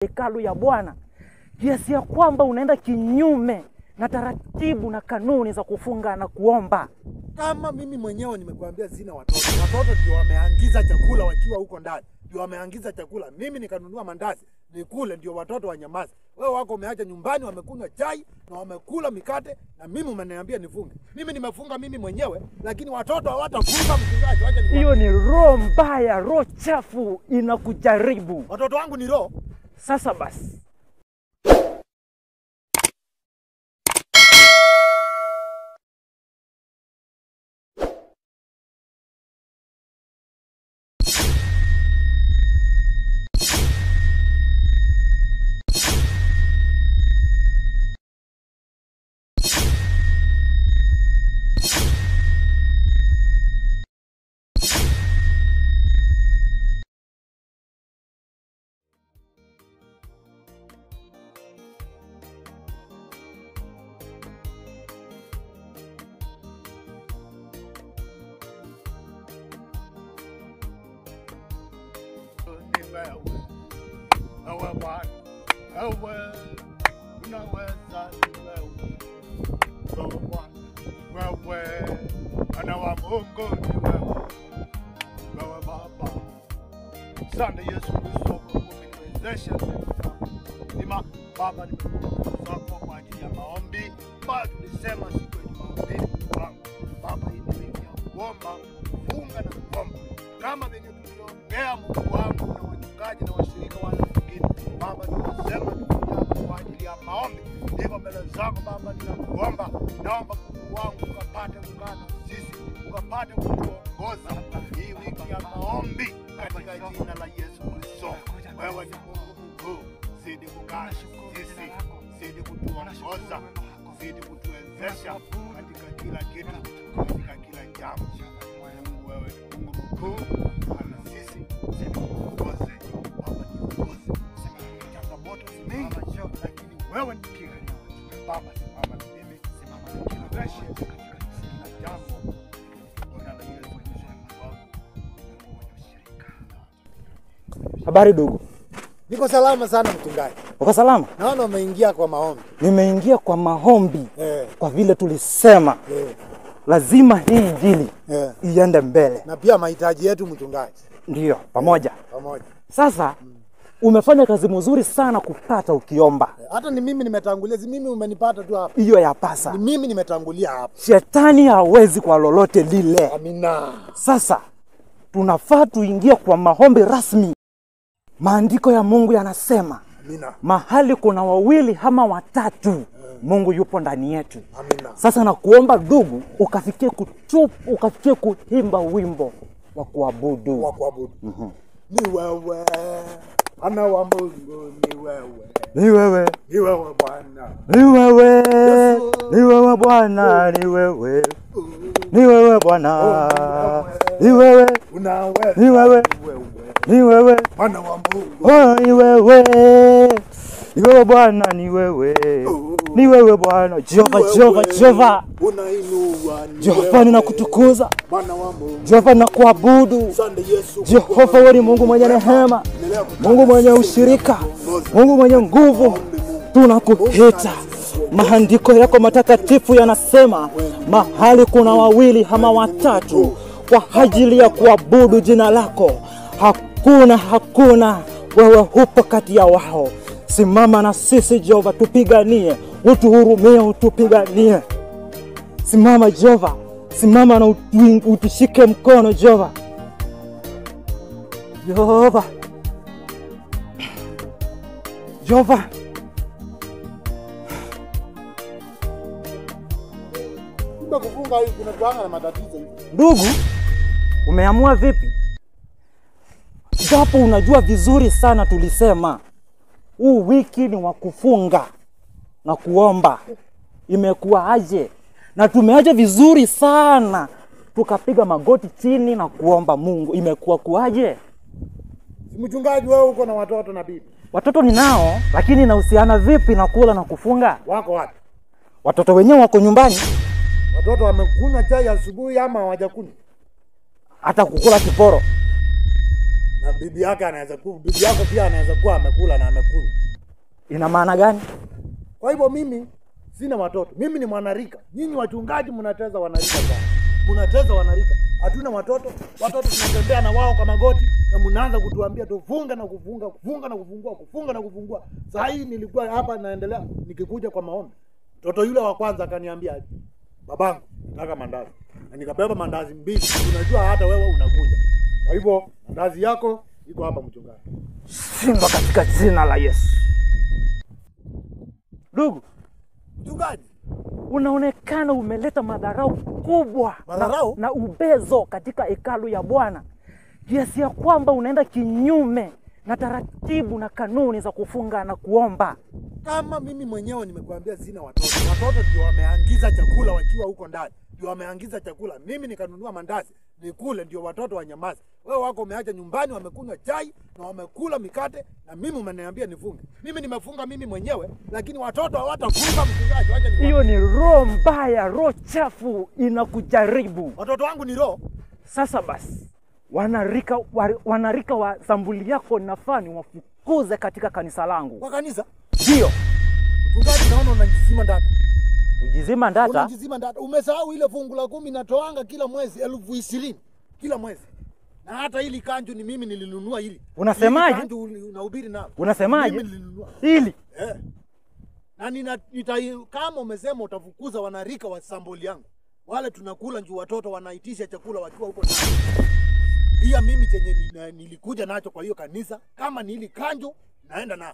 hekalu ya Bwana, kiasi ya kwamba unaenda kinyume na taratibu na kanuni za kufunga na kuomba. Kama mimi mwenyewe nimekuambia sina watoto. Watoto ndio wameangiza chakula wakiwa huko ndani. Ndio wameangiza chakula. Mimi nikanunua mandazi, nikule ndio watoto wanyamaze. Wewe wako umeacha nyumbani wamekunywa chai na wamekula mikate na mimi umeniambia nifunge. Mimi nimefunga mimi mwenyewe, lakini watoto hawatafunga mchungaji. Wacha nifunge. Hiyo ni roho mbaya, roho chafu inakujaribu. Watoto wangu ni roho. Sasa basi, Ewe Bwana, ewe unaweza wewe. Ewe Bwana, wewe ana wa Mungu ni wewe. Wewe Baba, asante Yesu Kristo kwa kuniwezesha sema Baba, nimekuja kwako kwa ajili ya maombi. Baba, tulisema siku ya Jumapili Baba, hii ni wiki ya kuomba, kufunga na kuomba. Kama venye tuliongea Mungu wangu na wachungaji na washirika wale wengine, Baba, tunasema tukuja kwa ajili ya maombi. Ndivyo mbele zako Baba ninakuomba. Naomba Mungu wangu ukapate kukaa na sisi, ukapate kutuongoza hii wiki ya maombi katika jina la Yesu Kristo. Wewe ni Mungu mkuu, zidi kukaa na sisi, zidi kutuongoza, zidi kutuwezesha katika kila kitu, katika kila jambo. Wewe ni Mungu mkuu, na sisi zidi kuongoze. Baba, niongoze. Changamoto ni mingi, lakini wewe ni kinga. Baba, simama na mimi, simama na kila reshe katika kila jambo. Jina la Yesu Kristo wangu, Mungu wa shirika. habari ndugu. Niko salama sana mchungaji. Uko salama? Naona umeingia kwa maombi. Nimeingia kwa maombi. Kwa vile tulisema lazima hii injili iende mbele. Na pia mahitaji yetu mchungaji. Ndio, pamoja. Pamoja. Sasa umefanya kazi mzuri sana kupata ukiomba. Hata ni mimi nimetangulia, si mimi umenipata tu hapa. Hiyo ya pasa. Ni mimi nimetangulia hapa. Shetani hawezi kwa lolote lile. Amina. Sasa tunafaa tuingie kwa maombi rasmi. Maandiko ya Mungu yanasema, Amina. Mahali kuna wawili ama watatu, Mungu yupo ndani yetu. Amina. Sasa nakuomba ndugu, ukafikie kuimba wimbo wa kuabudu. Wa kuabudu. Ni wewe. Ana wa Mungu ni wewe. Ni wewe. Ni wewe Bwana. Ni wewe. Ni wewe Bwana, ni wewe. Ni wewe Bwana. Ni wewe. Unaweza. Ni wewe. Ni wewe. Ana wa Mungu. Oh, ni wewe. Ni wewe Bwana, ni wewe. Ni wewe Bwana. Jehova. Unainua. Jehova ninakutukuza. Bwana wa Mungu. Jehova nakuabudu. Asante Yesu. Jehova wewe ni Mungu mwenye rehema. Mungu mwenye ushirika. Mungu mwenye nguvu. Tunakuita. Maandiko yako matakatifu yanasema, mahali kuna wawili ama watatu kwa ajili ya kuabudu jina lako, hakuna wewe hupo kati ya wao. Simama na sisi Jehova, tupiganie, utuhurumie, utupiganie. Simama Jehova, simama na utushike mkono Jehova. Jehova. Jehova. Kufunga hii kuna kuanga na matatizo hivi. Ndugu, umeamua vipi? Japo unajua vizuri sana tulisema huu wiki ni wa kufunga na kuomba. Imekuwa aje? Na tumeaje vizuri sana. Tukapiga magoti chini na kuomba Mungu. Imekuwa kuaje? Mchungaji, wewe uko na watoto na bibi? Watoto ninao, lakini inahusiana vipi na kula na kufunga? Wako wapi? Watoto wenyewe wako nyumbani. Watoto wamekunywa chai asubuhi ama hawajakunywa? Hata kukula kiporo. Na bibi yake anaweza kuwa, bibi yako pia anaweza kuwa amekula na amekunywa. Ina maana gani? Kwa hivyo mimi sina watoto. Mimi ni mwanarika. Nyinyi wachungaji mnateza wanarika sana. Mnateza wanarika. Hatuna watoto. Watoto tunatembea na wao kwa magoti na mnaanza kutuambia tufunga na kufunga, kufunga na kufungua, kufunga na kufungua. Saa hii nilikuwa hapa naendelea nikikuja kwa maombi. Mtoto yule wa kwanza akaniambia, "Babangu, nataka mandazi." Na nikabeba mandazi 2. Unajua hata wewe unakuja. Kwa hivyo mandazi yako iko hapa mchungaji. Shindwa katika jina la Yesu. Ndugu, Mchungaji, unaonekana umeleta madharau kubwa Madharau? na ubezo katika hekalu ya Bwana, kiasi ya kwamba unaenda kinyume na taratibu na kanuni za kufunga na kuomba. kama mimi mwenyewe nimekuambia sina watoto. Watoto ndio wameangiza chakula wakiwa huko ndani. Ndio wameangiza chakula. Mimi nikanunua mandazi, nikule ndio watoto wanyamaze. Wewe wako umeacha nyumbani wamekunywa chai na wamekula mikate na mimi umeniambia nifunge. Mimi nimefunga mimi mwenyewe, lakini watoto hawatafunga mchungaji. Acha nikwambie. Hiyo ni roho mbaya, roho chafu inakujaribu. Watoto wangu ni roho. Sasa basi, wanarika wa sambuli yako nafaa ni wafukuze katika kanisa langu. Kwa kanisa? Ndio. Mchungaji, naona unajizima ndata. Kujizima ndata? Unajizima ndata. Umesahau ile fungu la 10 natoanga kila mwezi 20,000 kila mwezi. Na hata hili kanju ni mimi nilinunua hili. Unasemaje? Hili kanju unahubiri nao. Unasemaje? Mimi nilinunua. Hili. Na kama umesema utafukuza wanarika wa samboli yangu. Wale tunakula njoo watoto wanaitisha chakula wakiwa huko ndani. Pia mimi chenye nilikuja nacho kwa hiyo kanisa, kama ni hili kanju naenda na